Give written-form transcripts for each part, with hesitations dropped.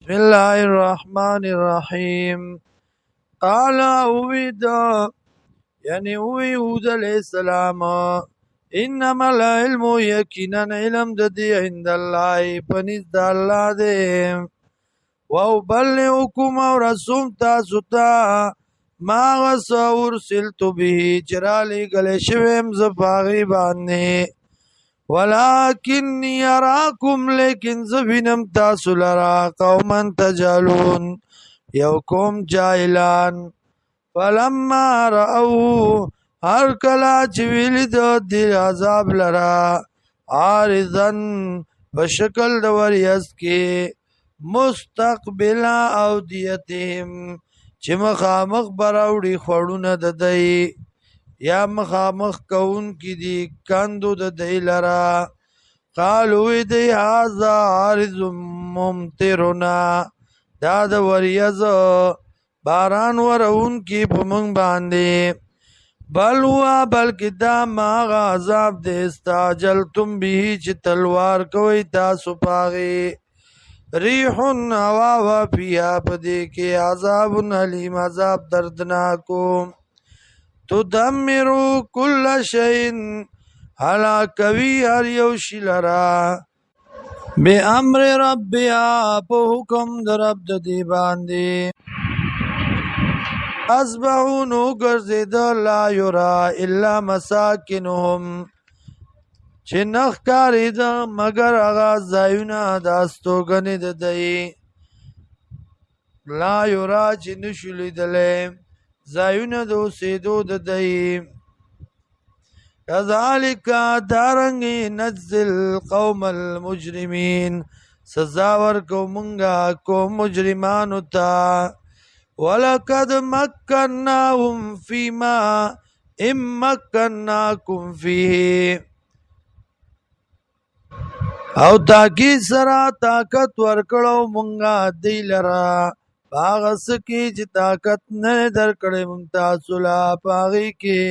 بسم الله الرحمن الرحیم. قال اوید یعنی اوی هود علیہ السلام انما العلم یقینا علم د دی عند الله پنځ د الله دی و بلغکم رسول تاسو ته ما ورسلت به چرالی گله شویم زفاغی باندې ولكن يراكم لیکن زبینم تاسو لرا قوما تجهلون یو قوم جاهلان فلما رأوه هر کلا چې ویلید دی عذاب لرا عارضن بشکل د وریځ کې مستقبل اودیتهم چې مخامخ براوړي خوړونه د دی یا مخامخ کون کی دی کندو د دی لرا قالو دی هذا عارض ممطرنا دا د وریځ باران ورون کی پمنګ باندې بل هوا بلکې دا ما عذاب دې استعجلتم به چې تلوار کوي تاسو پاغي ریح هوا وا فيها پدې کې عذاب علیم عذاب دردناکو تدمروا كل شيء هلاکوي هر یو شی لرا بأمر ربها په حکم در رب د دی باندې اصبحونو گرزید لا یرا الا مساکنهم چې نخ کاری دا مگر اغا زایونا داستوگنی دا دی لا یرا چې نشولی دلی زایونا دو سیدو دا دی کذالک دارنگی نجزل قوم المجرمین سزاور کو منگا کو مجرمانو تا وَلَقَدْ مَكَّنَّاهُمْ فِيمَا إِن مَّكَّنَّاكُمْ فِيهِ او تاکید سره طاقت ورکړو مونږه دی لرا هغه څه کې چې طاقت نه درکړې مونږ تاسو لا پاغي کې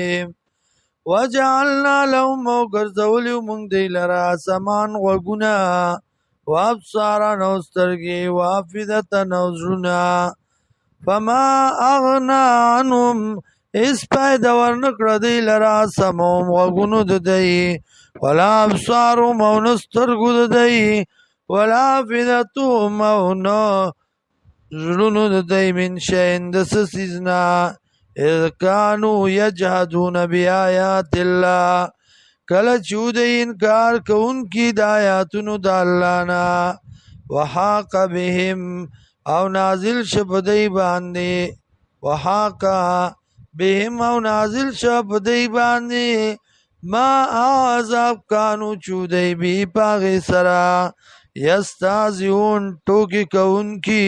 وجعلنا لهم وګرځولیو مونږ دی لرا سمان غوږونه وابصارا نو سترګې وافئدة نو زړونه فما اغنا عنهم اس پیدا ورنکړه دی لرا سموم وغونو د دی ولا ابصارهم او نسترګو د دی ولا افئدتهم او نو زړونو د دی من شین د سسیزنا اذ کانوا یجحدون بآیات الله کله چې دوی انکار کوونکي د آیاتونو د الله نه وحاق بهم او نازل شپدی باندې وحاقا بهم او نازل شپدی باندې ما عذاب کانو چودی بی پاغی سرا یستازیون ٹوکی کون کی